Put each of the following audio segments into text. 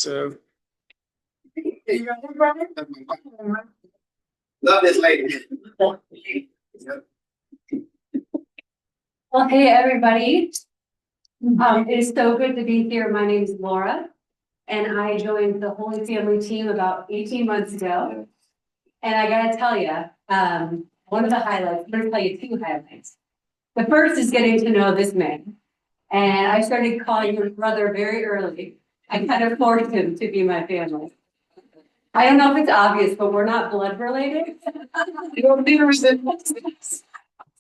So Love this lady. Well, hey, everybody. It is so good to be here. My name is Laura, and I joined the Holy Family team about 18 months ago. And I gotta tell you, one of the highlights, I'm gonna tell you two highlights. The first is getting to know this man. And I started calling him brother very early. I kind of forced him to be my family. I don't know if it's obvious, but we're not blood related. you don't need a resemblance.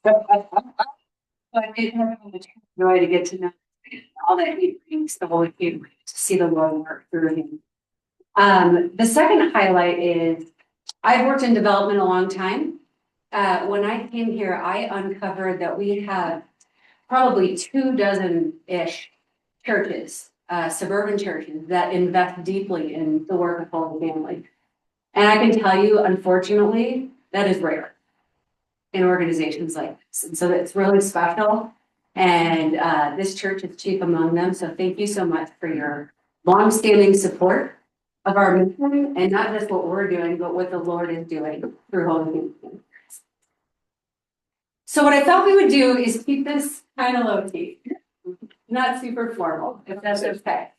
But it has been a joy to get to know all that he brings the Holy Family, to see the Lord work through him. The second highlight is I've worked in development a long time. When I came here, I uncovered that we have probably 24-ish churches, suburban churches that invest deeply in the work of Holy Family. And I can tell you, unfortunately, that is rare in organizations like this. And so it's really special. And this church is chief among them. So thank you so much for your longstanding support of our mission, and not just what we're doing, but what the Lord is doing through Holy Family. So what I thought we would do is keep this kind of low key, not super formal, if that's okay.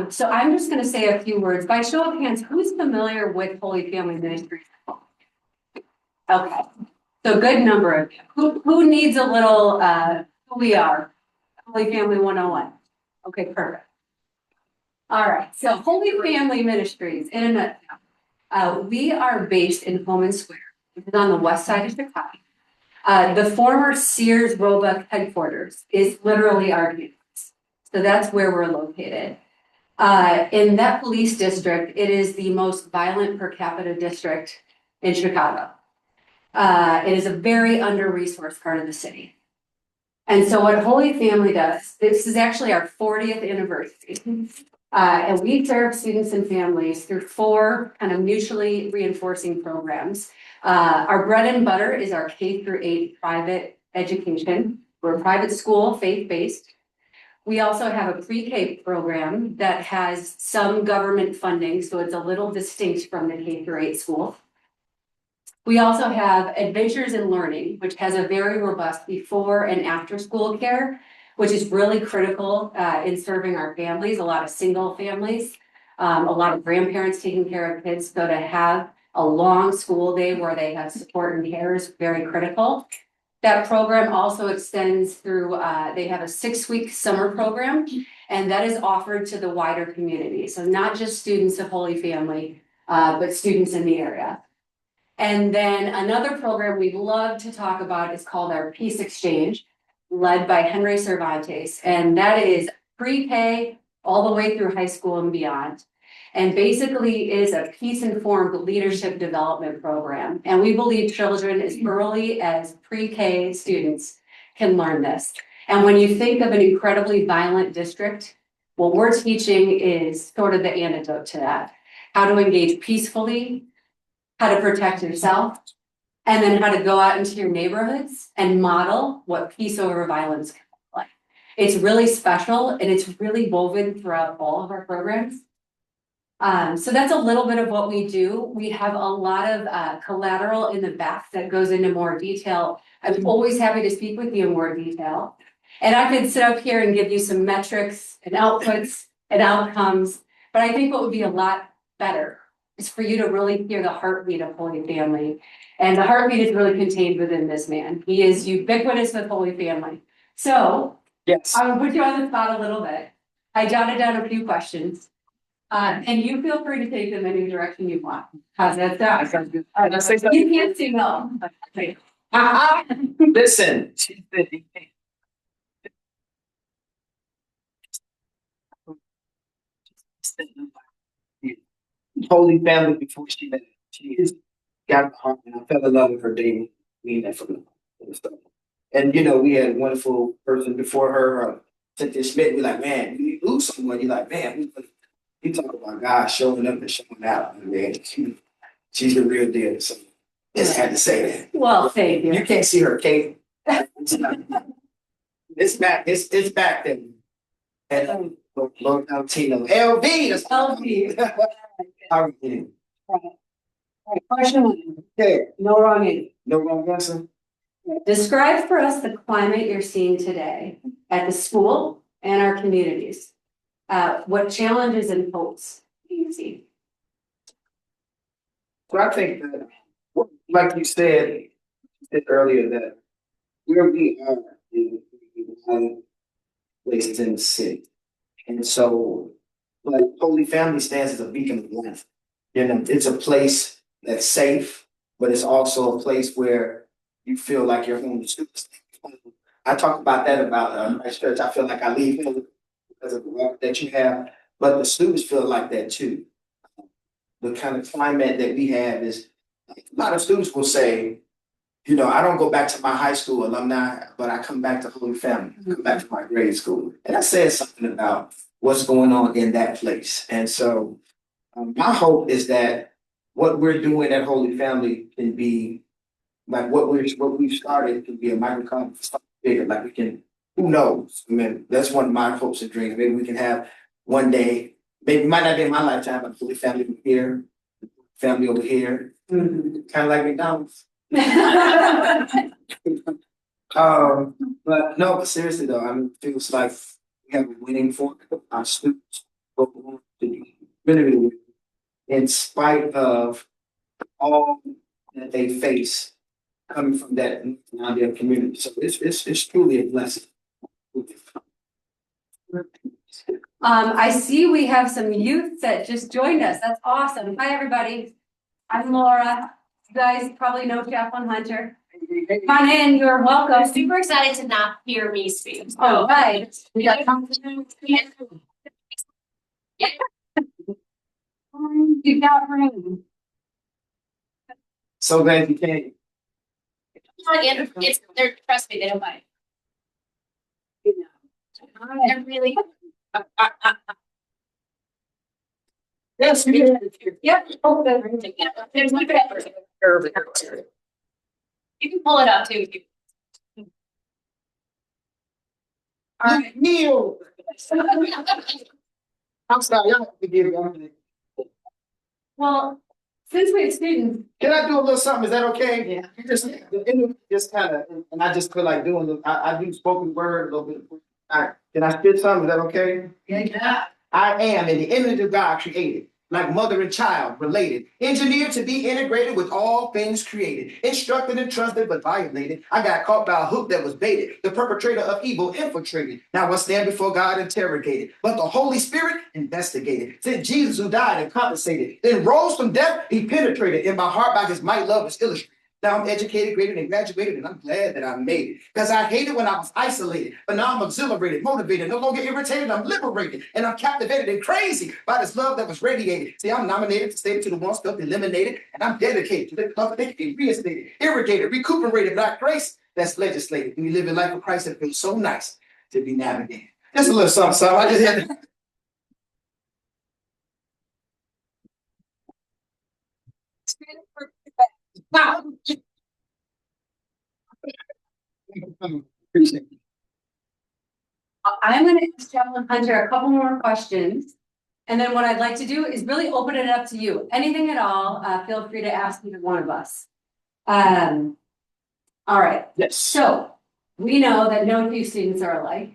So I'm just going to say a few words. By show of hands, who's familiar with Holy Family Ministries? Okay, so good number of you. Who needs a little, who we are? Holy Family 101. Okay, perfect. All right, so Holy Family Ministries, in a nutshell, we are based in Holman Square, which is on the west side of Chicago. The former Sears Roebuck headquarters is literally our campus. So that's where we're located. In that police district, it is the most violent per capita district in Chicago. It is a very under-resourced part of the city. And so what Holy Family does, this is actually our 40th anniversary. And we serve students and families through 4 kind of mutually reinforcing programs. Our bread and butter is our K-8 private education. We're a private school, faith-based. We also have a pre-K program that has some government funding, so it's a little distinct from the K-8 school. We also have Adventures in Learning, which has a very robust before and after school care, which is really critical in serving our families, a lot of single families, a lot of grandparents taking care of kids. So to have a long school day where they have support and care is very critical. That program also extends through, they have a 6-week summer program, and that is offered to the wider community. So not just students of Holy Family, but students in the area. And then another program we'd love to talk about is called our Peace Exchange, led by Henry Cervantes. And that is pre-K all the way through high school and beyond. And basically is a peace-informed leadership development program. And we believe children as early as pre-K students can learn this. And when you think of an incredibly violent district, what we're teaching is sort of the antidote to that. How to engage peacefully, how to protect yourself, and then how to go out into your neighborhoods and model what peace over violence can look like. It's really special, and it's really woven throughout all of our programs. So that's a little bit of what we do. We have a lot of collateral in the back that goes into more detail. I'm always happy to speak with you in more detail. And I could sit up here and give you some metrics and outputs and outcomes, but I think what would be a lot better is for you to really hear the heartbeat of Holy Family. And the heartbeat is really contained within this man. He is ubiquitous with Holy Family. So Yes. I will put you on the spot a little bit. I jotted down a few questions. And you feel free to take them any direction you want. How's that sound? You can't see no. Listen. Holy Family before she met. She got behind and I fell in love with her dating me from the stuff. And you know, we had a wonderful person before her, Cynthia Schmidt. We're like, man, you lose someone, you're like, man, we talk about God showing up and showing out. And man, she's the real deal. So just had to say that. Well, thank you. You can't see her, Kate. It's back there. And Lord Valentino. LV. That's LV. How are you? Right. All right, question one. Okay. No wrong answer. No wrong answer. Describe for us the climate you're seeing today at the school and our communities. What challenges and hopes do you see? So I think that, like you said earlier, that where we are in places in the city. And so, like, Holy Family stands as a beacon of light. You know, it's a place that's safe, but it's also a place where you feel like you're home. I talk about that about my church. I feel like I leave home because of the work that you have, but the students feel like that too. The kind of climate that we have is a lot of students will say, you know, I don't go back to my high school alumni, but I come back to Holy Family, come back to my grade school. And that says something about what's going on in that place. And so my hope is that what we're doing at Holy Family can be like what we've started can be a microcosm for something bigger. Like we can, who knows? I mean, that's one of my hopes and dreams. Maybe we can have one day, maybe it might not be in my lifetime, but Holy Family over here, family over here, kind of like McDonald's. But no, but seriously though, I mean, it feels like we have a winning for our students, but we want to be really, really, in spite of all that they face coming from that community. So it's truly a blessing. I see we have some youth that just joined us. That's awesome. Hi, everybody. I'm Laura. You guys probably know Chaplain Hunter. Come on in, you're welcome. I'm super excited to not hear me speak. Oh, right. We got You got room. So glad you came. it's they're trust me, they don't mind. They're really Yes, yep. There's my pepper. You can pull it up too. All right, Neil. I'm sorry, y'all have to give me. Well, since we have students. Can I do a little something? Is that okay? Yeah. You just kind of, and I just feel like doing. I do spoken word a little bit. Can I spit something? Is that okay? Yeah. I am in the image of God created, like mother and child related, engineered to be integrated with all things created, instructed and trusted but violated. I got caught by a hook that was baited. The perpetrator of evil infiltrated. Now I stand before God interrogated, but the Holy Spirit investigated. Sent Jesus who died and compensated, then rose from death. He penetrated in my heart by his might, love is illustrated. Now I'm educated, graded, and graduated, and I'm glad that I made it. Because I hated when I was isolated, but now I'm exhilarated, motivated, no longer irritated, I'm liberated, and I'm captivated and crazy by this love that was radiated. See, I'm nominated to stay to the ones felt eliminated, and I'm dedicated to the love that be reinstated, irrigated, recuperated, black grace that's legislated. When you live in life with Christ, it feels so nice to be navigated. Just a little something, I just had to. Appreciate it. I'm going to ask Chaplain Hunter a couple more questions. And then what I'd like to do is really open it up to you. Anything at all, feel free to ask either one of us. All right. Yes. So we know that no two students are alike.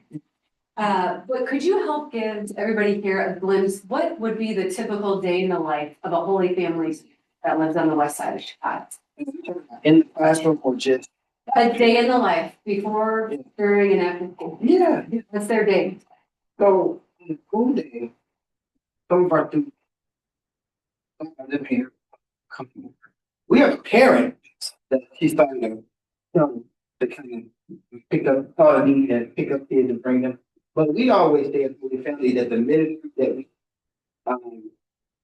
But could you help give everybody here a glimpse? What would be the typical day in the life of a Holy Family that lives on the west side of Chicago? In the classroom or just? A day in the life, before, during, and after school. Yeah. What's their day? So, in the school day, some of our students live here. We have a parent that she's starting to, to kind of pick up, thought of need and pick up kids and bring them. But we always say as Holy Family that the ministry that we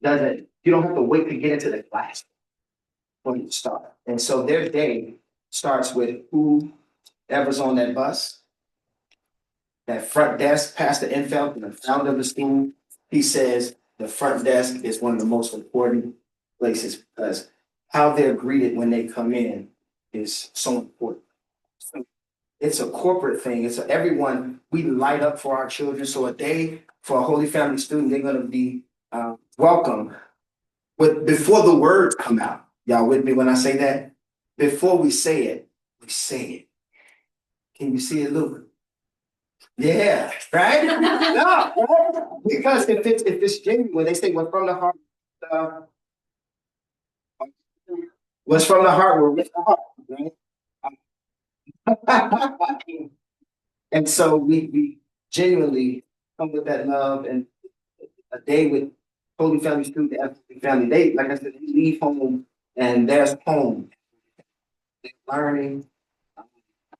doesn't, you don't have to wait to get into the class when you start. And so their day starts with whoever's on that bus, that front desk, Pastor Infeld, the founder of the school. He says the front desk is one of the most important places because how they're greeted when they come in is so important. So it's a corporate thing. It's everyone, we light up for our children. So a day for a Holy Family student, they're gonna be welcome with before the words come out. Y'all with me when I say that? Before we say it, we say it. Can you see it, Luke? Yeah, right? No, right? Because if it's genuine, when they say what's from the heart, uh, what's from the heart will reach the heart, right? And so we genuinely come with that love and a day with Holy Family students, Holy Family. They, like I said, they leave home and there's home. They're learning,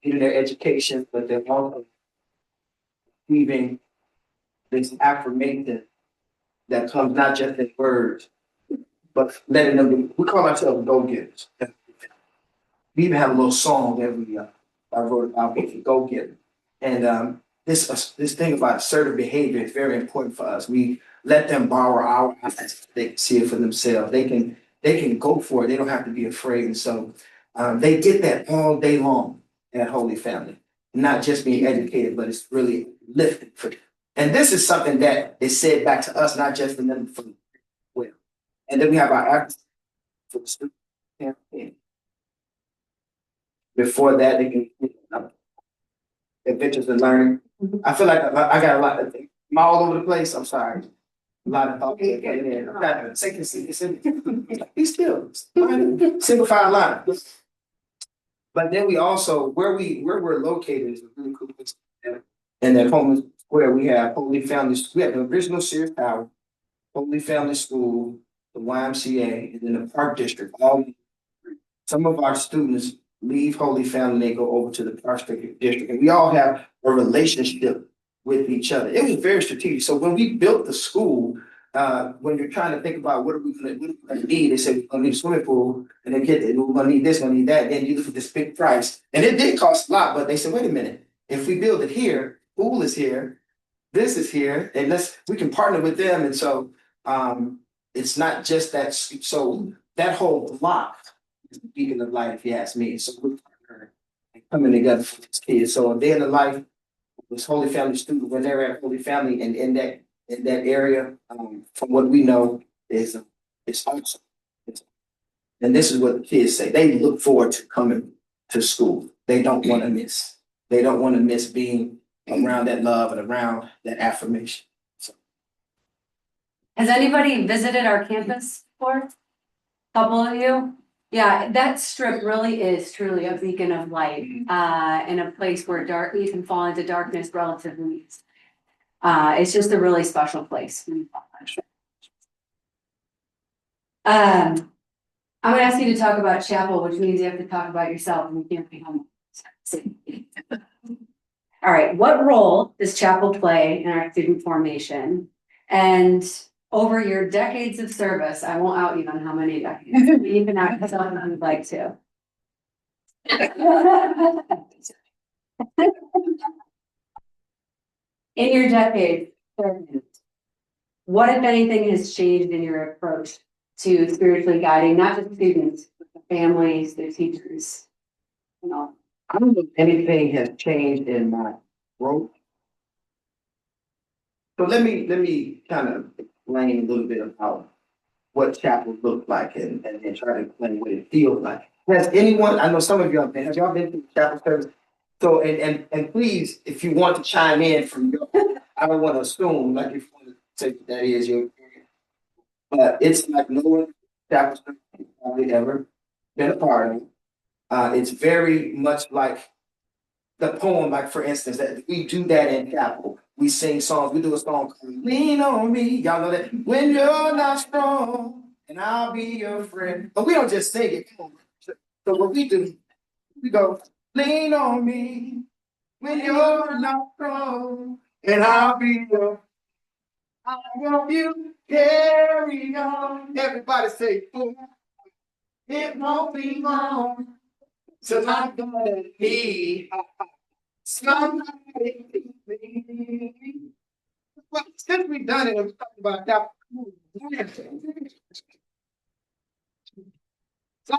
getting their education, but they're also receiving this affirmation that comes not just in words, but letting them. We call ourselves go-getters. We even have a little song that I wrote about go-getter. And this thing about assertive behavior is very important for us. We let them borrow our eyes. They can see it for themselves. They can go for it. They don't have to be afraid. And so they get that all day long at Holy Family. Not just being educated, but it's really lifting for them. And this is something that is said back to us, not just for them, for well. And then we have our acts for the student campaign. Before that, they can adventures in learning. I feel like I got a lot of things. I'm all over the place. I'm sorry. A lot of thoughts. I'm trying to take it. Be still. Simplify a lot. But then we also where we're located is a really cool place. And at Home Square, we have Holy Family. We have the original Sears Tower, Holy Family School, the YMCA, and then the Park District. All some of our students leave Holy Family, they go over to the Park District, and we all have a relationship with each other. It was very strategic. So when we built the school, when you're trying to think about what are we gonna need, they said we're gonna need a swimming pool, and then we're gonna need this, we're gonna need that. Then you look at this big price, and it did cost a lot, but they said, wait a minute, if we build it here, pool is here, this is here, and we can partner with them, and so it's not just that. So that whole block is the beacon of light, if you ask me. So we're coming together for these kids. So a day in the life was Holy Family student when they're at Holy Family, and in that area, from what we know, is it's awesome. And this is what the kids say. They look forward to coming to school. They don't want to miss. They don't want to miss being around that love and around that affirmation. So. Has anybody visited our campus before? Couple of you? Yeah, that strip really is truly a beacon of light, in a place where you can fall into darkness relatively easily. It's just a really special place. I'm gonna ask you to talk about chapel, which means you have to talk about yourself and you can't be home. All right, what role does chapel play in our student formation? And over your decades of service, I won't out you on how many decades, you can out yourself if you'd like to. In your decade, what, if anything, has changed in your approach to spiritually guiding, not just students, but the families, the teachers, and all? I don't know if anything has changed in my growth. So let me kind of explain a little bit about what chapel looks like and then try to explain what it feels like. Has anyone, I know some of y'all have y'all been to chapel service? So and please, if you want to chime in from your, I don't want to assume like if you want to say that is your experience, but it's like no one chapel service has probably ever been a part of. It's very much like the poem, like for instance, that we do that in chapel. We sing songs. We do a song called "Lean on Me." Y'all know that. When you're not strong, and I'll be your friend. But we don't just sing it. So what we do, we go, "Lean on me when you're not strong, and I'll be your. I'll help you carry on." Everybody say, "It won't be long till I'm gonna be somebody." Well, since we've done it, I'm talking about that. So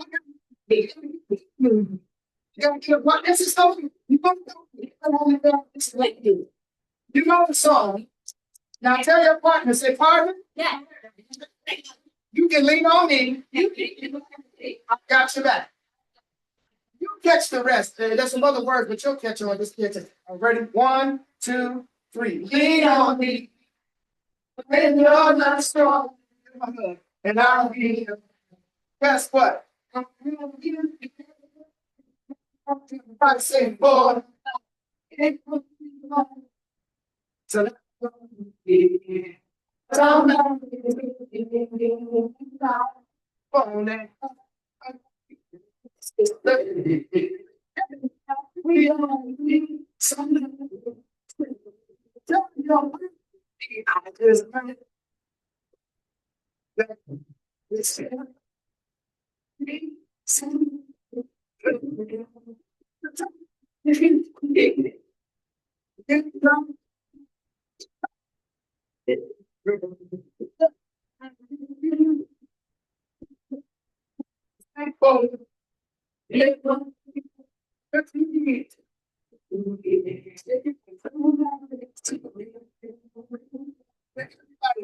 what this is so you know the song. Now tell your partner, say, partner, Yeah. you can lean on me. I got your back. You catch the rest. There's some other words, but you'll catch on. Just catch it. Ready? 1, 2, 3. Lean on me. When you're not strong. And I'll be here. Guess what? I say, boy. So we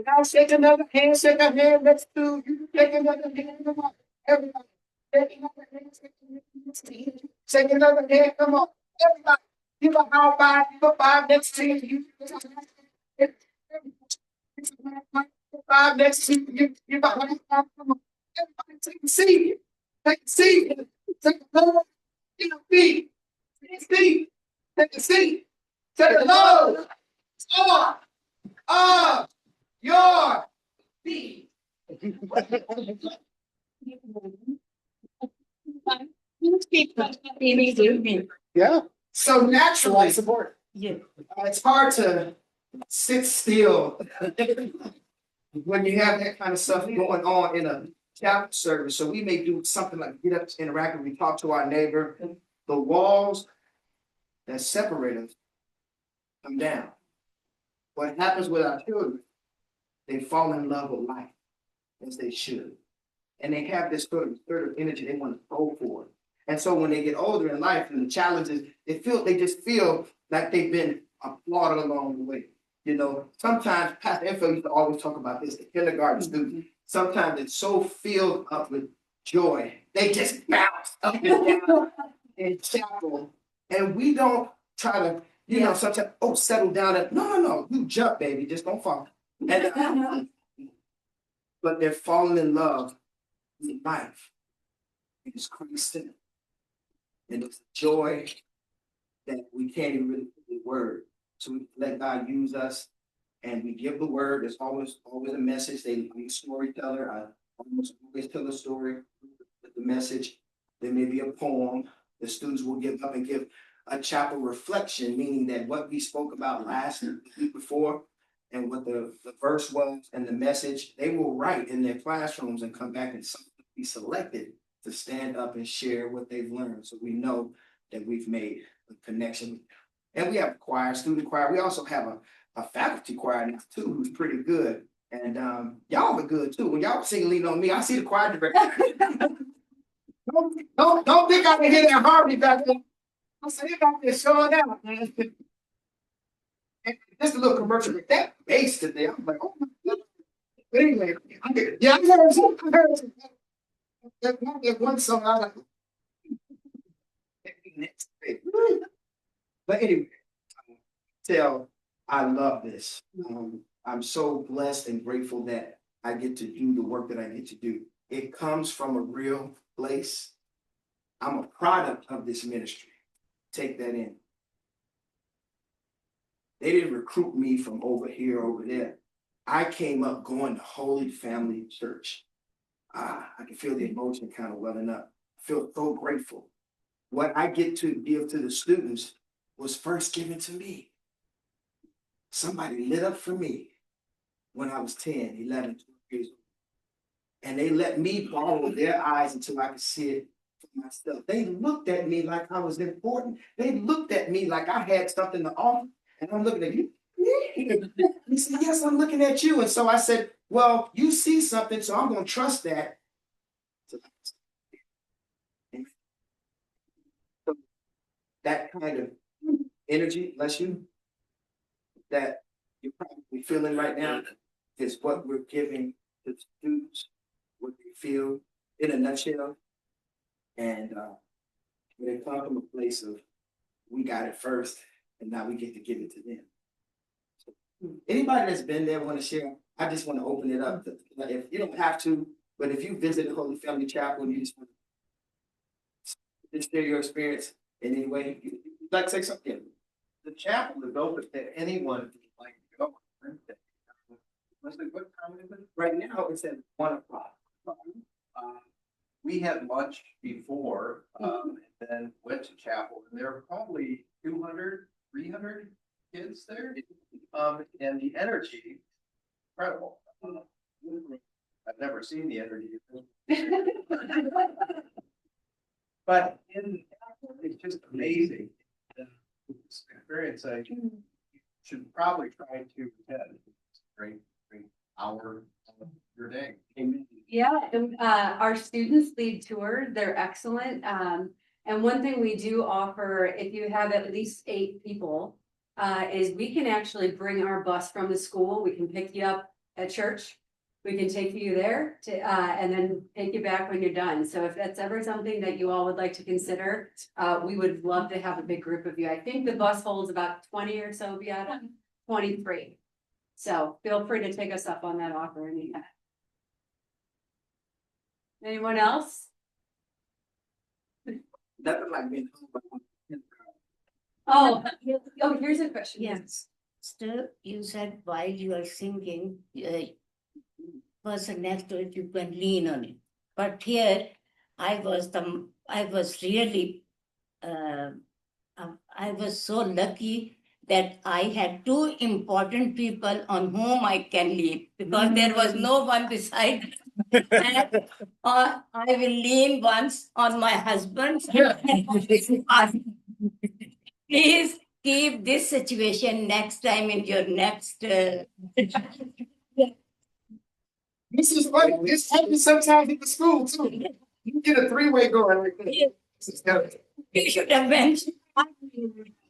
Now shake another hand, shake a hand, let's do you shake another hand, come on. Everybody, shake another hand, shake another hand, come on. Everybody, give a high five, give a five next to you. Five next to you, give a high five, come on. Everybody take a seat. Take a seat. Take a load. Get a seat. Take a seat. Take a seat. Take a load. Of your feet. Yeah. So naturally, support. Yeah. It's hard to sit still when you have that kind of stuff going on in a chapel service. So we may do something like get up, interact, we talk to our neighbor. The walls that separate us come down. What happens with our children? They fall in love with life as they should. And they have this sort of energy they want to go for. And so when they get older in life and the challenges, they just feel like they've been applauded along the way. You know, sometimes Pastor Info used to always talk about this, the kindergarten students. Sometimes it's so filled up with joy, they just bounce up and down in chapel. And we don't try to, you know, sometimes, settle down. No, you jump, baby, just don't fall. And, but they're falling in love with life. It is Christ in it. And it's joy that we can't even really put in word. So we let God use us and we give the word. There's always a message. I'm a storyteller. I almost always tell a story with the message. There may be a poem. The students will give up and give a chapel reflection, meaning that what we spoke about last week before and what the verse was and the message, they will write in their classrooms and come back and be selected to stand up and share what they've learned. So we know that we've made a connection. And we have a choir, student choir. We also have a faculty choir now too, who's pretty good. And y'all are good too. When y'all sing Lean on Me, I see the choir director. don't think I can hear that harmony back there. I said, it got this showing out, man. Just a little commercial with that bass today. I'm like, oh my God. But anyway, I heard some. There's one song I like. But anyway, I love this. I'm so blessed and grateful that I get to do the work that I get to do. It comes from a real place. I'm a product of this ministry. Take that in. They didn't recruit me from over here, over there. I came up going to Holy Family Church. I can feel the emotion kind of welling up. I feel so grateful. What I get to give to the students was first given to me. Somebody lit up for me when I was 10, 11, 12 years old. And they let me borrow their eyes until I could see it for myself. They looked at me like I was important. They looked at me like I had something to offer. And I'm looking at you. He said, yes, I'm looking at you. And so I said, well, you see something, so I'm going to trust that. So that kind of energy, bless you, that you're probably feeling right now is what we're giving the students, what they feel in a nutshell. And they come from a place of we got it first, and now we get to give it to them. So, anybody that's been there want to share? I just want to open it up. If you don't have to, but if you visit the Holy Family Chapel and you just want to just share your experience in any way, you'd like to say something. The chapel is open to anyone who'd like to go. Leslie, what time is it? Right now, it's at 1:00. We had lunch before, and then went to chapel, and there were probably 200, 300 kids there. And the energy, incredible. I've never seen the energy. But it's just amazing. This experience, you should probably try to attend. It's a great hour of your day. Amen. Yeah, and our students lead tour, they're excellent. And one thing we do offer, if you have at least 8 people, is we can actually bring our bus from the school. We can pick you up at church. We can take you there to, and then take you back when you're done. So if that's ever something that you all would like to consider, we would love to have a big group of you. I think the bus holds about 20 or so, Beata, 23. So feel free to take us up on that offer anytime. Anyone else? Nothing like being home by one. Oh, here's a question. Yes, still you said while you are singing, person next to it, you can lean on it. But here, I was really, I was so lucky that I had 2 important people on whom I can lean because there was no one beside. And, I will lean once on my husband. Please keep this situation next time in your next. This is funny. This happens sometimes at the school too. You get a 3-way going like this. This is good. You should have mentioned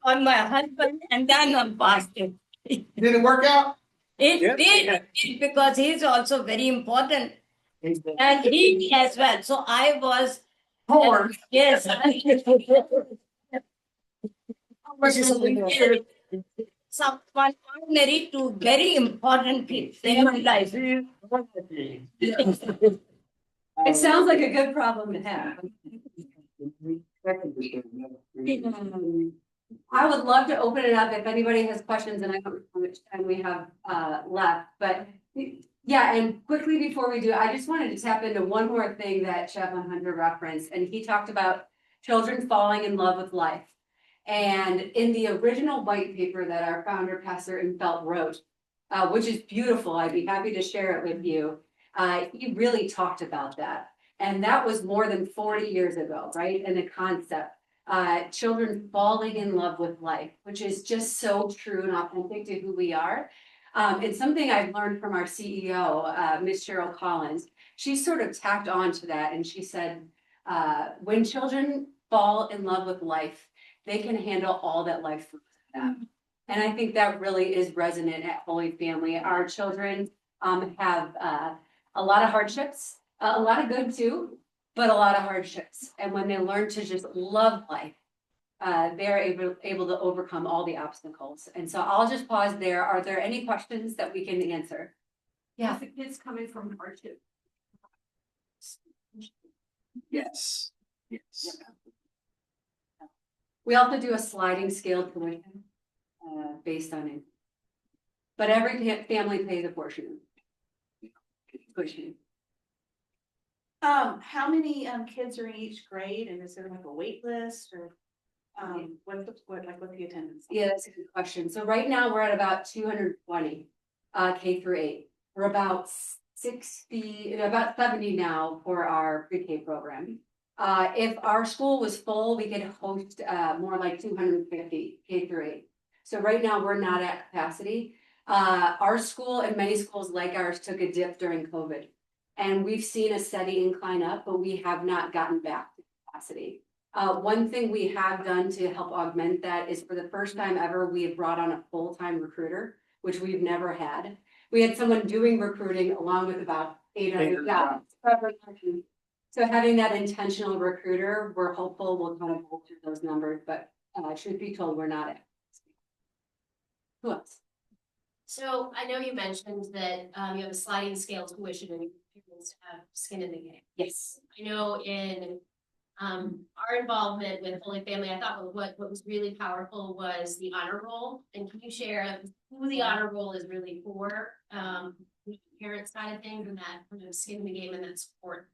on my husband and then on pastor. Did it work out? It did because he's also very important and he as well. So I was. Poor. Yes. Someone ordinary to very important people in my life. It sounds like a good problem to have. I would love to open it up if anybody has questions, and I don't know how much time we have left, but yeah, and quickly before we do, I just wanted to tap into one more thing that Chaplain Hunter referenced, and he talked about children falling in love with life. And in the original white paper that our founder, Pastor Infelt, wrote, which is beautiful, I'd be happy to share it with you. He really talked about that. And that was more than 40 years ago, right? And the concept, children falling in love with life, which is just so true and authentic to who we are. It's something I've learned from our CEO, Miss Cheryl Collins. She sort of tacked on to that and she said, when children fall in love with life, they can handle all that life throws at them. And I think that really is resonant at Holy Family. Our children have a lot of hardships, a lot of good too, but a lot of hardships. And when they learn to just love life, they're able to overcome all the obstacles. And so I'll just pause there. Are there any questions that we can answer? Yeah. The kids coming from hardship. Yes. Yes. We also do a sliding scale tuition based on it. But every family pays a portion of tuition. How many kids are in each grade, and is there like a wait list or what's the attendance? Yeah, that's a good question. So right now we're at about 220 K through 8. We're about 70 now for our pre-K program. If our school was full, we could host more like 250 K through 8. So right now we're not at capacity. Our school and many schools like ours took a dip during COVID. And we've seen a steady incline up, but we have not gotten back to capacity. One thing we have done to help augment that is for the first time ever, we have brought on a full-time recruiter which we've never had. We had someone doing recruiting along with about 800 jobs. So having that intentional recruiter, we're hopeful will kind of bolster those numbers, but truth be told, we're not at. Who else? So I know you mentioned that you have a sliding scale tuition and parents have skin in the game. Yes. I know in our involvement with Holy Family, I thought what was really powerful was the honor roll. And can you share who the honor roll is really for? The parent side of things and that kind of skin in the game and that support.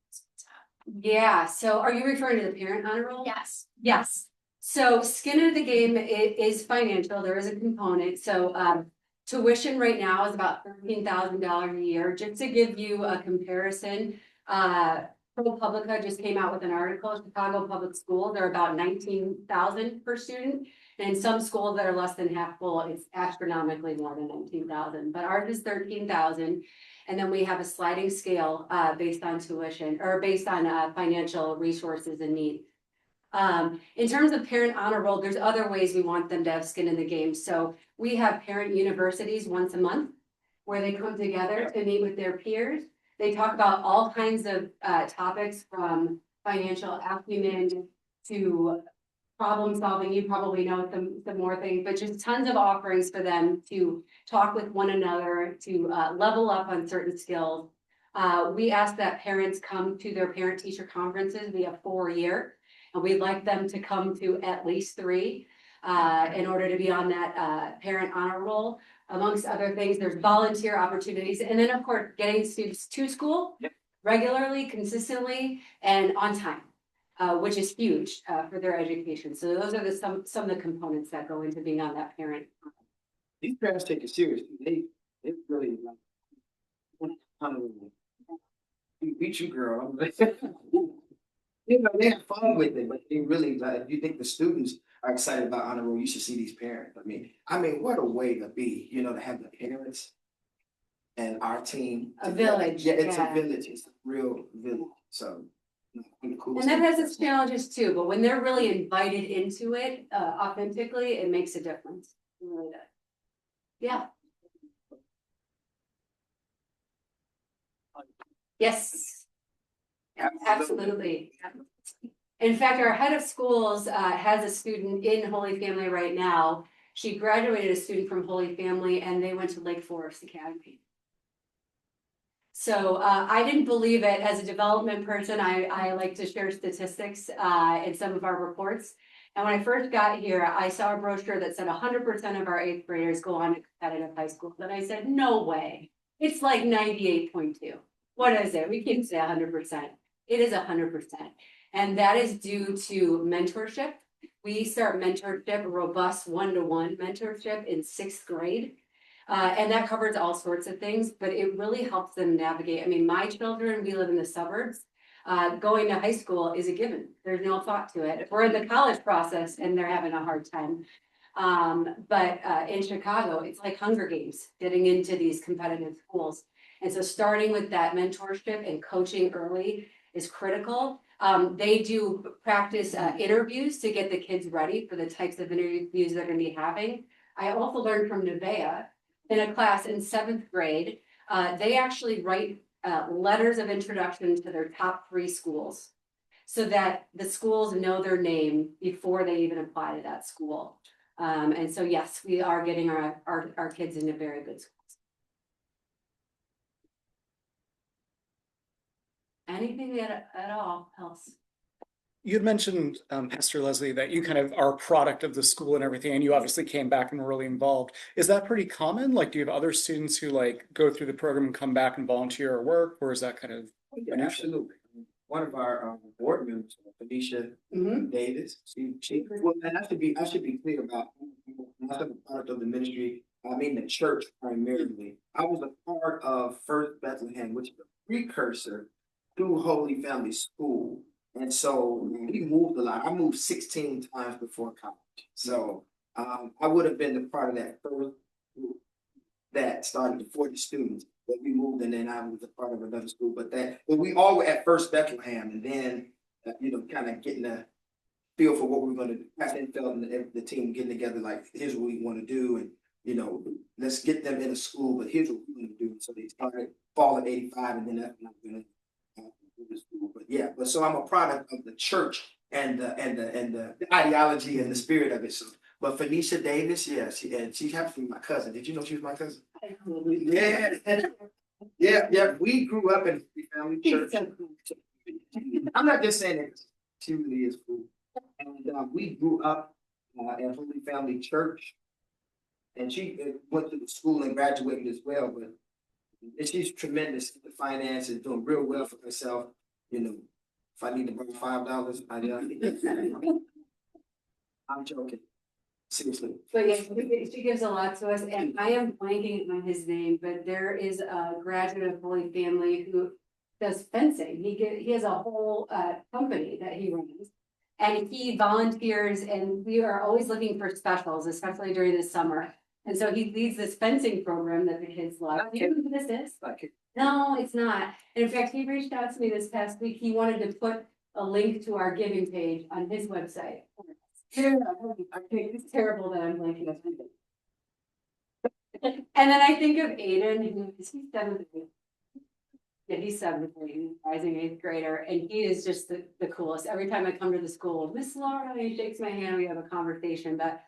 Yeah, so are you referring to the parent honor roll? Yes. Yes. So skin of the game is financial. There is a component. So tuition right now is about $13,000 a year. Just to give you a comparison, ProPublica just came out with an article. Chicago Public Schools are about $19,000 per student. And in some schools that are less than half full, it's astronomically more than $19,000. But ours is $13,000. And then we have a sliding scale based on tuition or based on financial resources and needs. In terms of parent honor roll, there's other ways we want them to have skin in the game. So we have parent universities once a month where they come together to meet with their peers. They talk about all kinds of topics from financial acumen to problem solving. You probably know some more things, but just tons of offerings for them to talk with one another, to level up on certain skills. We ask that parents come to their parent teacher conferences. We have 4 a year. And we'd like them to come to at least 3 in order to be on that parent honor roll. Amongst other things, there's volunteer opportunities. And then, of course, getting students to school regularly, consistently, and on time, which is huge for their education. So those are some of the components that go into being on that parent. These parents take it serious. They really we beat you, girl. You know, they have fun with it, but they really if you think the students are excited about honor roll, you should see these parents. I mean, what a way to be, you know, to have the parents and our team. A village. Yeah, it's a village. It's a real village. So cool. And that has its challenges too, but when they're really invited into it authentically, it makes a difference. It really does. Yeah. Yes. Absolutely. In fact, our head of schools has a student in Holy Family right now. She graduated a student from Holy Family and they went to Lake Forest Academy. So I didn't believe it as a development person. I like to share statistics in some of our reports. And when I first got here, I saw a brochure that said 100% of our 8th graders go on to competitive high school. And I said, no way. It's like 98.2. What is it? We can't say 100%. It is 100%. And that is due to mentorship. We start mentorship, robust one-to-one mentorship in 6th grade. And that covers all sorts of things, but it really helps them navigate. I mean, my children, we live in the suburbs. Going to high school is a given. There's no thought to it. We're in the college process and they're having a hard time. But in Chicago, it's like Hunger Games, getting into these competitive schools. And so starting with that mentorship and coaching early is critical. They do practice interviews to get the kids ready for the types of interviews they're going to be having. I also learned from Nevaeh in a class in 7th grade. They actually write letters of introduction to their top 3 schools so that the schools know their name before they even apply to that school. And so, yes, we are getting our kids into very good schools. Anything at all else? You had mentioned, Pastor Leslie, that you kind of are a product of the school and everything, and you obviously came back and were really involved. Is that pretty common? Like, do you have other students who like go through the program and come back and volunteer or work, or is that kind of? Yeah, absolutely. One of our board members, Felicia Davis, she well, and I should be clear about I'm a part of the ministry. I mean the church primarily. I was a part of First Bethlehem, which is a precursor to Holy Family School. And so we moved a lot. I moved 16 times before college. So I would have been a part of that first group that started with 40 students. But we moved and then I was a part of another school. But we all were at First Bethlehem and then, kind of getting a feel for what we were going to do. Pastor felt and the team getting together, like, here's what we want to do. And you know, let's get them in a school, but here's what we're gonna do. So they started fall of '85, and then that's not gonna do the school. But yeah, but so I'm a product of the church and the ideology and the spirit of it. So, but Phoenicia Davis, yeah, she happened to be my cousin. Did you know she was my cousin? Yeah, yeah. We grew up in a family church. I'm not just saying that. She really is cool. And we grew up in Holy Family Church. And she went to the school and graduated as well. But she's tremendous in the finance and doing real well for herself. You know, if I need to borrow $5, I'm joking. Seriously. But yeah, she gives a lot to us, and I am blanking on his name, but there is a graduate of Holy Family who does fencing. He has a whole company that he runs, and he volunteers, and we are always looking for specials, especially during the summer. And so he leads this fencing program that the kids love. Do you know who this is? No, it's not. And in fact, he reached out to me this past week. He wanted to put a link to our giving page on his website. Yeah, I think it's terrible that I'm blanking on something. And then I think of Aiden, who is he 7th grade? Yeah, he's 7th grade, rising 8th grader, and he is just the coolest. Every time I come to the school, Miss Laura, he shakes my hand, we have a conversation. But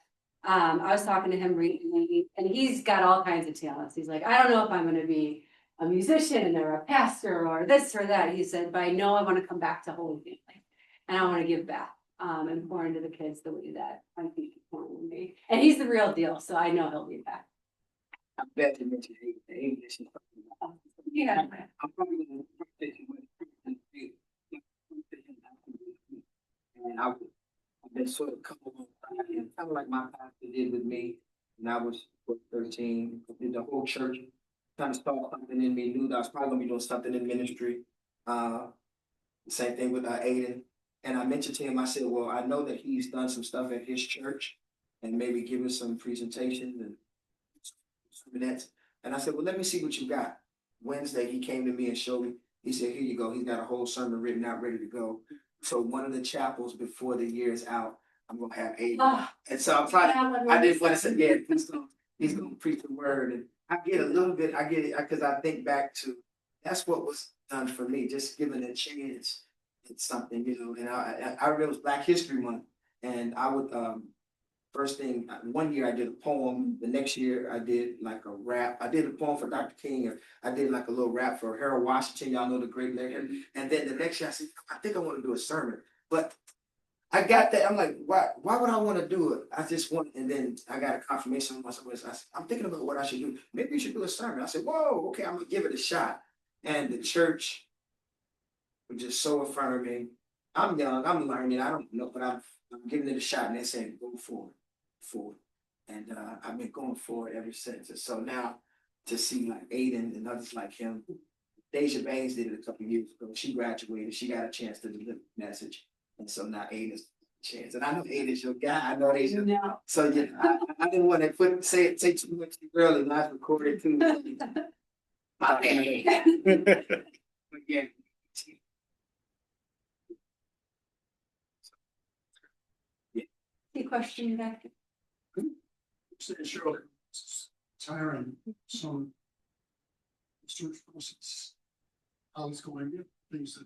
I was talking to him recently, and he's got all kinds of talents. He's like, I don't know if I'm gonna be a musician or a pastor or this or that. He said, but I know I want to come back to Holy Family, and I want to give back. And pour into the kids the way that I think he's pouring into me. And he's the real deal, so I know he'll be back. I bet you mentioned the English. Yeah. I'm probably going to take you with and I've been sort of kind of like my pastor did with me when I was 13. Did the whole church trying to start something in me, knew that I was probably going to be doing something in ministry. Same thing with Aiden. And I mentioned to him, I said, well, I know that he's done some stuff at his church and maybe given some presentations and minutes. And I said, well, let me see what you got. Wednesday, he came to me and showed me. He said, here you go. He's got a whole sermon written out, ready to go. So one of the chapels before the year is out, I'm going to have Aiden. And so I'm trying to, I just want to say, yeah, he's going to preach the word. And I get a little bit, I get it, because I think back to, that's what was done for me, just giving a chance. It's something, you know, and I read it was Black History Month, and I would first thing one year I did a poem, the next year I did like a rap. I did a poem for Dr. King, or I did like a little rap for Harold Washington. Y'all know the great legend. And then the next year I said, I think I want to do a sermon, but I got that. I'm like, why would I want to do it? I just want, and then I got a confirmation on myself. I'm thinking about what I should do. Maybe you should do a sermon. I said, whoa, okay, I'm gonna give it a shot. And the church was just so affirming. I'm young, I'm learning, I don't know, but I'm giving it a shot, and they're saying, go forward. And I've been going forward ever since. And so now to see like Aiden and others like him, Deja Baines did it a couple of years ago. She graduated, she got a chance to deliver the message. And so now Aiden's a chance. And I know Aiden's your guy, I know Deja. No. So yeah, I didn't want to say too much too early, and I recorded too. But yeah. Any question back? Say, Shirley, tiring, so search process, how it's going, things that.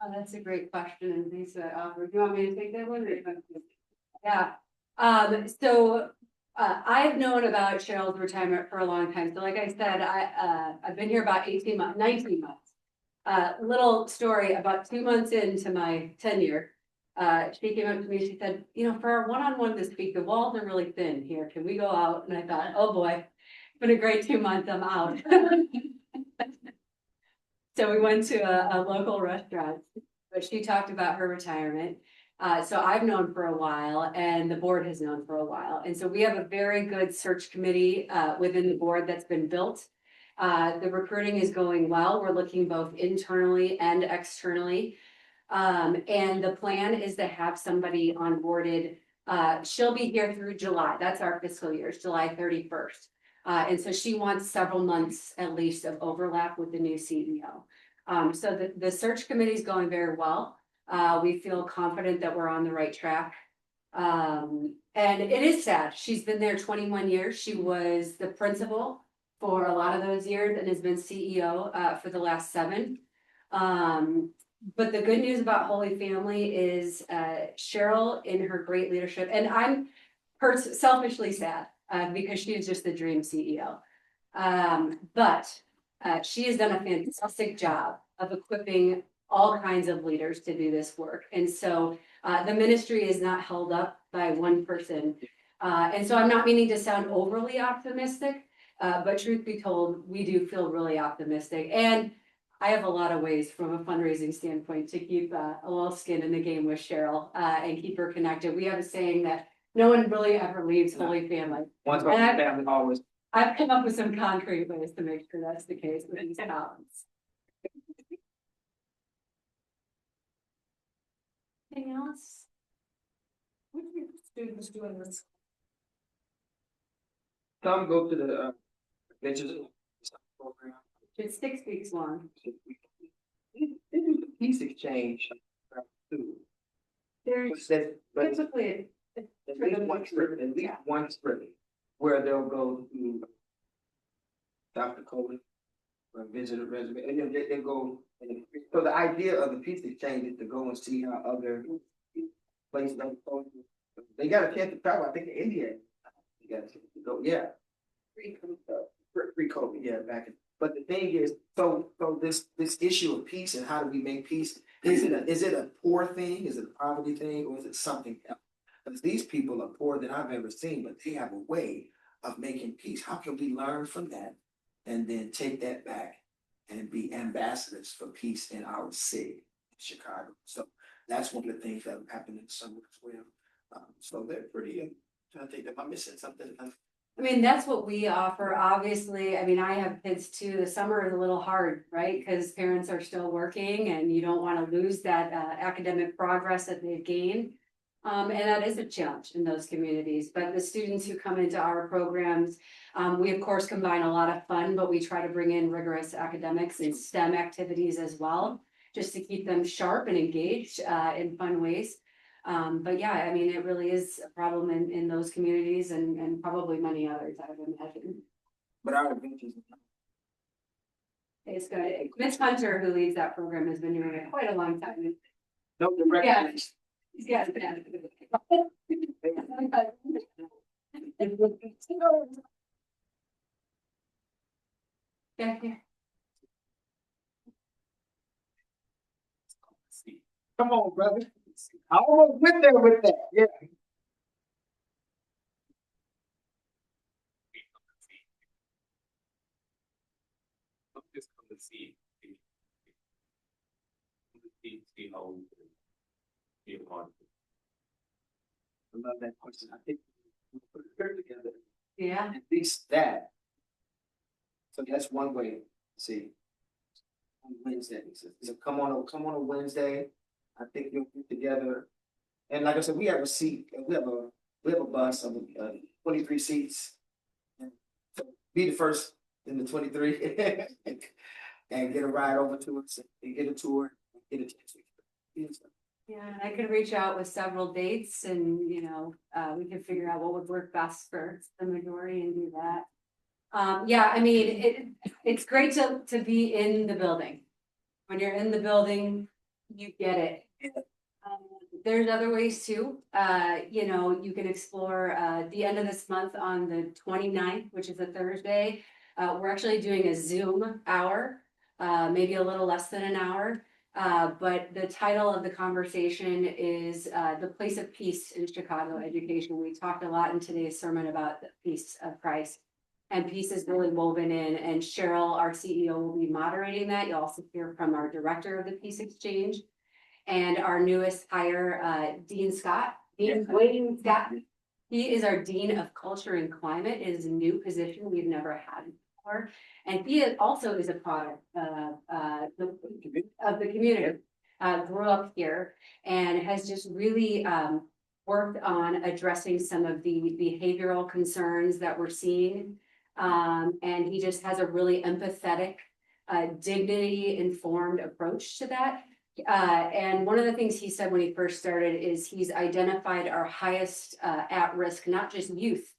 Oh, that's a great question, and Lisa, do you want me to take that one? Yeah. So I've known about Cheryl's retirement for a long time. So like I said, I've been here about 19 months. Little story, about 2 months into my tenure, she came up to me, she said, you know, for our one-on-one this week, the walls are really thin here. Can we go out? And I thought, oh boy, it's been a great 2 months, I'm out. So we went to a local restaurant, but she talked about her retirement. So I've known for a while, and the board has known for a while. And so we have a very good search committee within the board that's been built. The recruiting is going well. We're looking both internally and externally. And the plan is to have somebody onboarded. She'll be here through July. That's our fiscal year, it's July 31st. And so she wants several months at least of overlap with the new CEO. So the search committee is going very well. We feel confident that we're on the right track. And it is sad. She's been there 21 years. She was the principal for a lot of those years and has been CEO for the last 7. But the good news about Holy Family is Cheryl, in her great leadership, and I'm selfishly sad because she is just the dream CEO. But she has done a fantastic job of equipping all kinds of leaders to do this work. And so the ministry is not held up by one person. And so I'm not meaning to sound overly optimistic, but truth be told, we do feel really optimistic. And I have a lot of ways from a fundraising standpoint to keep a little skin in the game with Cheryl and keep her connected. We have a saying that no one really ever leaves Holy Family. Once And I've- family, always. I've come up with some concrete ways to make sure that's the case with these columns. Anything else? What are your students doing this? Some go to the adventures program. It's 6 weeks long. They do the peace exchange too. There's But typically, at least one trip, where they'll go to South Dakota or visit a reservation, and then they go. So the idea of the peace exchange is to go and see how other places are going. They got a chance to travel. I think to India. You got a chance to go. Yeah. Pre-COVID, yeah, back in. But the thing is, so this issue of peace and how do we make peace? Is it a poor thing? Is it a poverty thing, or is it something else? Because these people are poorer than I've ever seen, but they have a way of making peace. How can we learn from that and then take that back and be ambassadors for peace in our city, Chicago? So that's one of the things that happened in the summer as well. So they're pretty. I think, am I missing something? I mean, that's what we offer. Obviously, I mean, I have kids too. The summer is a little hard, right? Because parents are still working and you don't want to lose that academic progress that they've gained. And that is a challenge in those communities. But the students who come into our programs, we of course combine a lot of fun, but we try to bring in rigorous academics and STEM activities as well, just to keep them sharp and engaged in fun ways. But yeah, I mean, it really is a problem in those communities and probably many others, I would imagine. But our adventures. It's good. Miss Hunter, who leads that program, has been doing it quite a long time. No direct. Yeah. Yeah. Yeah, yeah. Come on, brother. I almost went there with that. Yeah. Just come to see. See how we can be a part of it. I love that question. I think we put it together. Yeah. At least that. So that's one way to see. On Wednesday. So come on a Wednesday. I think you'll get together. And like I said, we have a seat. We have a bus of 23 seats. And so be the first in the 23 and get a ride over to us and get a tour, get a chance. Yeah, I could reach out with several dates and, we could figure out what would work best for the majority and do that. Yeah, I mean, it's great to be in the building. When you're in the building, you get it. There's other ways too. You can explore the end of this month on the 29th, which is a Thursday. We're actually doing a Zoom hour, maybe a little less than an hour. But the title of the conversation is The Place of Peace in Chicago Education. We talked a lot in today's sermon about the peace of Christ. And peace is really woven in. And Cheryl, our CEO, will be moderating that. You'll also hear from our director of the Peace Exchange. And our newest hire, Dean Scott. Wayne Scott. He is our Dean of Culture and Climate. It is a new position we've never had before. And he also is a product of the community. Grew up here and has just really worked on addressing some of the behavioral concerns that we're seeing. And he just has a really empathetic, dignity-informed approach to that. And one of the things he said when he first started is he's identified our highest at risk, not just youth,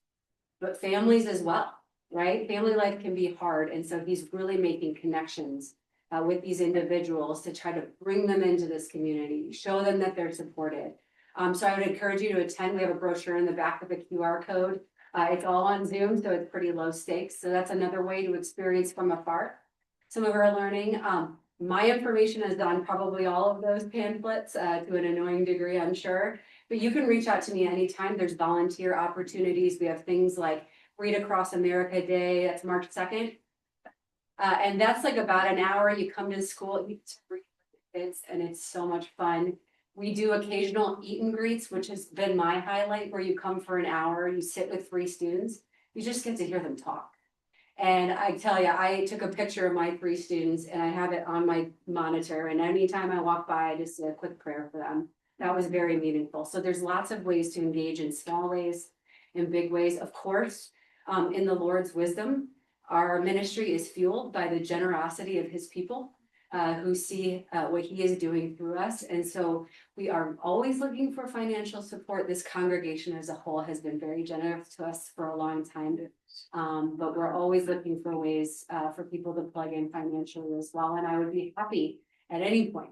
but families as well, right? Family life can be hard. And so he's really making connections with these individuals to try to bring them into this community, show them that they're supported. So I would encourage you to attend. We have a brochure in the back of the QR code. It's all on Zoom, so it's pretty low stakes. So that's another way to experience from afar some of our learning. My information is on probably all of those pamphlets to an annoying degree, I'm sure. But you can reach out to me anytime. There's volunteer opportunities. We have things like Read Across America Day. That's March 2nd. And that's like about an hour. You come to school, you read with the kids, and it's so much fun. We do occasional eat and greets, which has been my highlight, where you come for an hour, you sit with 3 students, you just get to hear them talk. And I tell you, I took a picture of my 3 students and I have it on my monitor. And anytime I walk by, I just say a quick prayer for them. That was very meaningful. So there's lots of ways to engage in small ways, in big ways. Of course, in the Lord's wisdom, our ministry is fueled by the generosity of his people who see what he is doing through us. And so we are always looking for financial support. This congregation as a whole has been very generous to us for a long time. But we're always looking for ways for people to plug in financially as well. And I would be happy at any point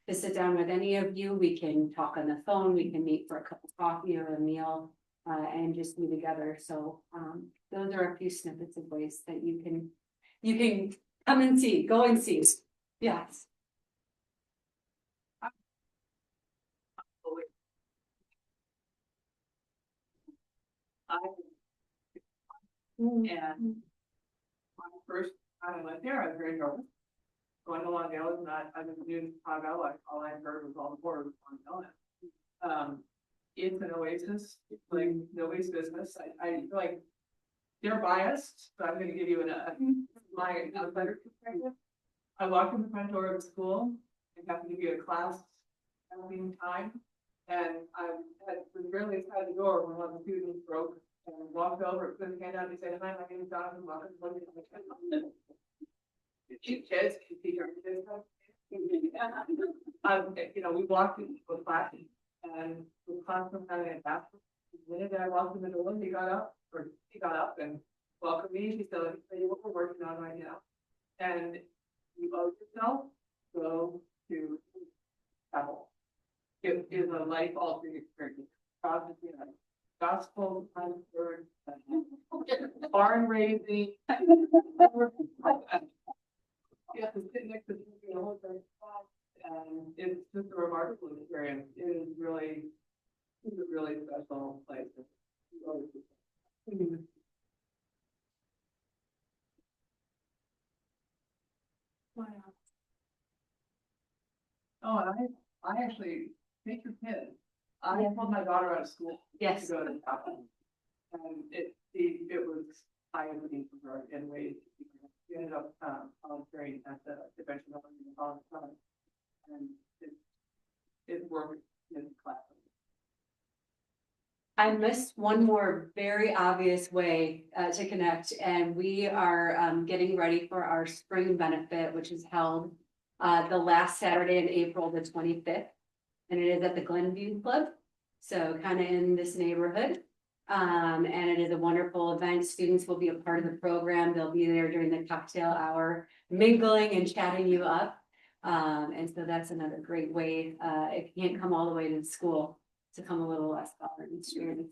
to sit down with any of you. We can talk on the phone, we can meet for a cup of coffee or a meal and just be together. So those are a few snippets of ways that you can come and see, go and see. Yes. And my first time I went there, I was very nervous. Going along there was not, I've been new to Chicago, like all I heard was all the board was on Illinois. It's an oasis, it's like nobody's business. I feel like they're biased, so I'm gonna give you my outsider perspective. I walked in the front door of the school and happened to be a class at the same time. And I was barely inside the door when one of the students broke and walked over, put his hand out and said, "Hi, my name is Jonathan." Cute kids, can see her. We walked into the class and the class was having a bathroom. The minute I walked in the door, he got up and welcomed me. He said, "Let me tell you what we're working on right now. And you owe yourself, go to Chaplain. It is a life altering experience. Gospel, word, barn raising. You have to sit next to the whole thing, and it's just a remarkable experience. It's a really special place. Wow. Oh, and I actually take your kid. I pulled my daughter out of school. Yes. To go to Chaplain. And it was eye-opening for her in ways. She ended up volunteering at the convention all the time. And it worked in class. I missed one more very obvious way to connect, and we are getting ready for our spring benefit, which is held the last Saturday in April, the 25th, and it is at the Glenview Club, so kind of in this neighborhood. And it is a wonderful event. Students will be a part of the program. They'll be there during the cocktail hour, mingling and chatting you up. And so that's another great way, if you can't come all the way to the school, to come a little less bothered and streaming.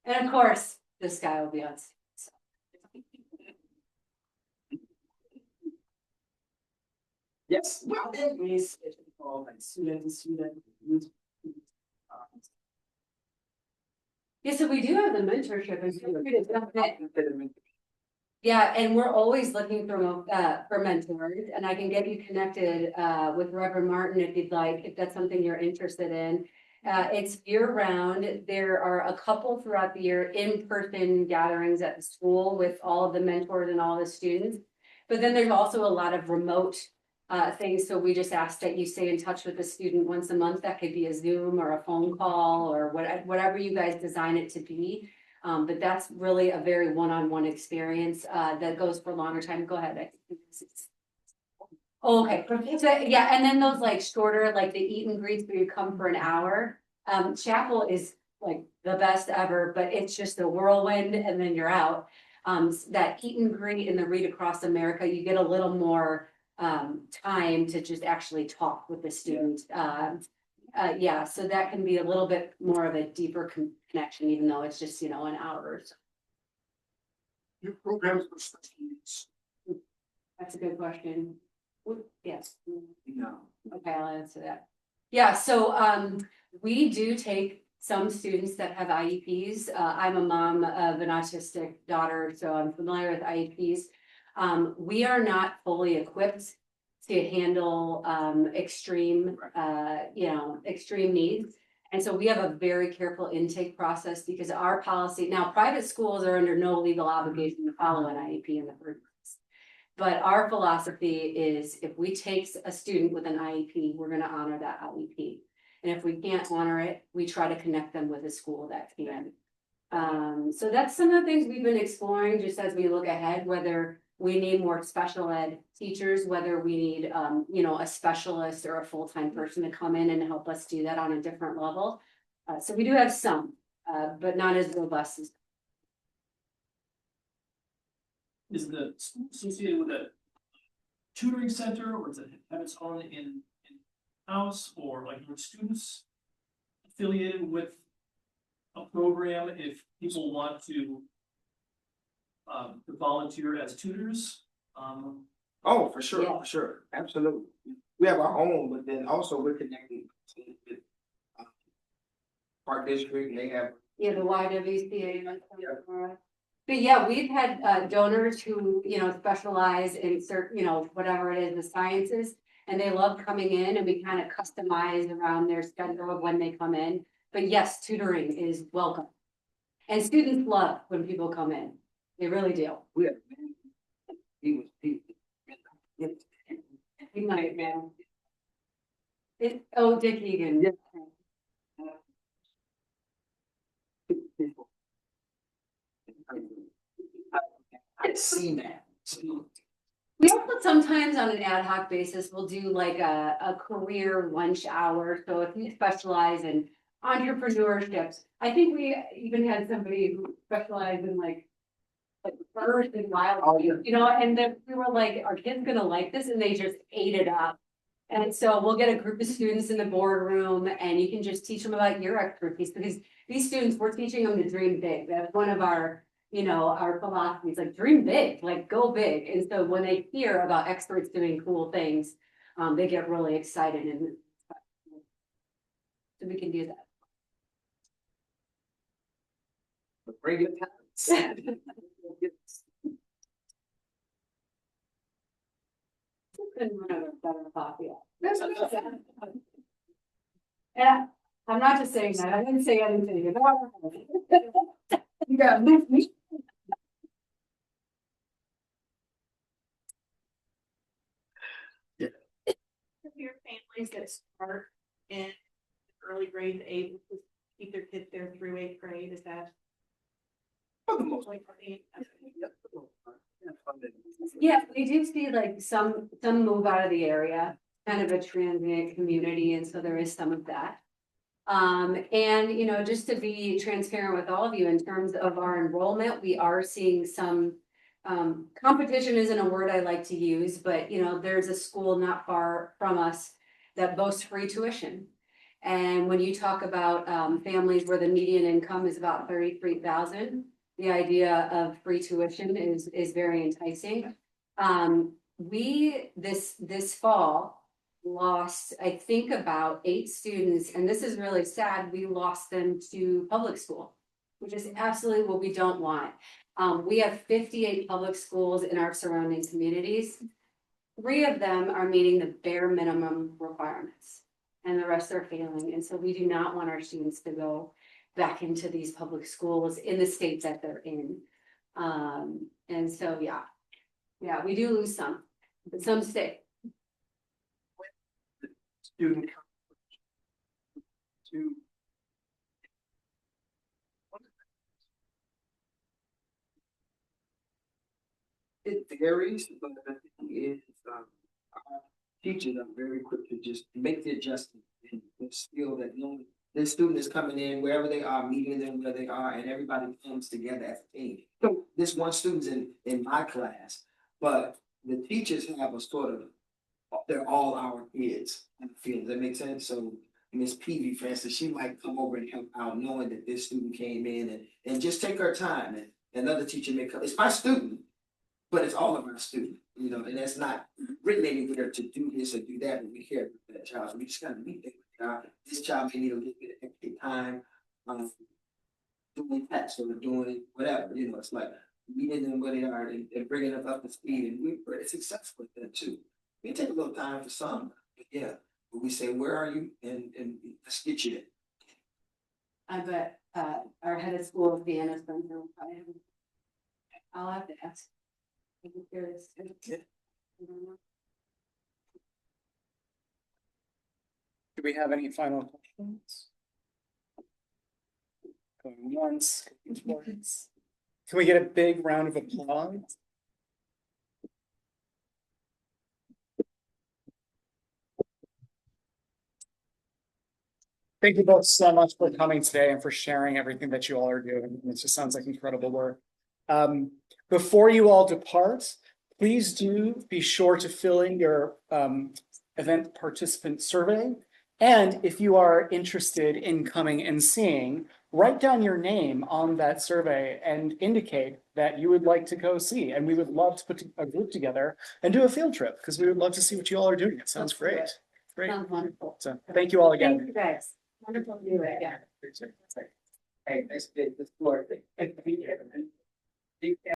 And of course, this guy will be on stage. So. Yes, well, anyways, it's all like student. Yeah, so we do have the mentorship and yeah, and we're always looking for mentors, and I can get you connected with Reverend Martin if you'd like, if that's something you're interested in. It's year round. There are a couple throughout the year in-person gatherings at the school with all of the mentors and all the students. But then there's also a lot of remote things. So we just ask that you stay in touch with the student once a month. That could be a Zoom or a phone call or whatever you guys design it to be. But that's really a very one-on-one experience that goes for a longer time. Go ahead. Okay, so, yeah, and then those like shorter, like the eat and greets where you come for an hour. Chapel is like the best ever, but it's just a whirlwind and then you're out. That eat and greet and the read across America, you get a little more time to just actually talk with the student. Yeah, so that can be a little bit more of a deeper connection, even though it's just, an hour or so. Your programs for special needs. That's a good question. Yes. No. Okay, I'll answer that. Yeah, so we do take some students that have IEPs. I'm a mom of an autistic daughter, so I'm familiar with IEPs. We are not fully equipped to handle extreme extreme needs. And so we have a very careful intake process because our policy, now private schools are under no legal obligation to follow an IEP in the first place. But our philosophy is if we take a student with an IEP, we're going to honor that IEP. And if we can't honor it, we try to connect them with a school that can. So that's some of the things we've been exploring just as we look ahead, whether we need more special ed teachers, whether we need, a specialist or a full-time person to come in and help us do that on a different level. So we do have some, but not as robust as. Is the school associated with a tutoring center, or does it have its own in-house, or like your students affiliated with a program if people want to volunteer as tutors? Oh, for sure, Yeah. for sure, absolutely. We have our own, but then also we're connecting with Park District, and they have. Yeah, the YWCA. But yeah, we've had donors who, specialize in certain, whatever it is, the sciences. And they love coming in and we kind of customize around their schedule of when they come in. But yes, tutoring is welcome. And students love when people come in. They really do. We have. He He might, man. Dick Egan. Yeah. I've seen that. We also sometimes on an ad hoc basis, will do like a career lunch hour. So if you specialize in entrepreneurship, I think we even had somebody who specialized in like birds and wildlife, and then we were like, are kids gonna like this? And they just ate it up. And so we'll get a group of students in the boardroom and you can just teach them about your expertise because these students, we're teaching them to dream big. That's one of our our philosophies, like dream big, like go big. And so when they hear about experts doing cool things, they get really excited and so we can do that. Bring it down. Couldn't run out of better coffee. Yeah, I'm not just saying that. I didn't say anything. You got me. Your families that start in early grade able to keep their kids there through 8th grade, is that? For the most like, Yeah, we do see like some move out of the area, kind of a transient community, and so there is some of that. And just to be transparent with all of you in terms of our enrollment, we are seeing some competition isn't a word I like to use, but there's a school not far from us that boasts free tuition. And when you talk about families where the median income is about 33,000, the idea of free tuition is very enticing. We this fall lost, I think, about 8 students, and this is really sad. We lost them to public school, which is absolutely what we don't want. We have 58 public schools in our surrounding communities. 3 of them are meeting the bare minimum requirements, and the rest are failing. And so we do not want our students to go back into these public schools in the states that they're in. And so, yeah, we do lose some, but some stay. student to it varies, but the thing is, our teachers are very quick to just make the adjustment and feel that this student is coming in wherever they are, meeting them where they are, and everybody comes together as a team. So this one student's in my class, but the teachers have a sort of, they're all our kids. I feel, does that make sense? So Miss Peavy, for instance, she might come over and help out knowing that this student came in and just take her time. And another teacher may come, it's my student, but it's all of our students, and that's not written anywhere to do this or do that, but we care about that child. So we just gotta meet them. This child may need a little bit of extra time, doing tests or doing whatever, it's like meeting them where they are and bringing them up to speed, and we're pretty successful with that too. We take a little time for some, but yeah, but we say, where are you? And let's get you there. I bet, our head of school, Deanna's been here. I'll have to ask. I'm curious. Do we have any final questions? Going once, going twice. Can we get a big round of applause? Thank you both so much for coming today and for sharing everything that you all are doing. It just sounds like incredible work. Before you all depart, please do be sure to fill in your event participant survey. And if you are interested in coming and seeing, write down your name on that survey and indicate that you would like to go see. And we would love to put a group together and do a field trip because we would love to see what you all are doing. It sounds great. Great. Sounds wonderful. So thank you all again. Thank you guys. Wonderful to do it. Yeah. Hey, nice to get this floor.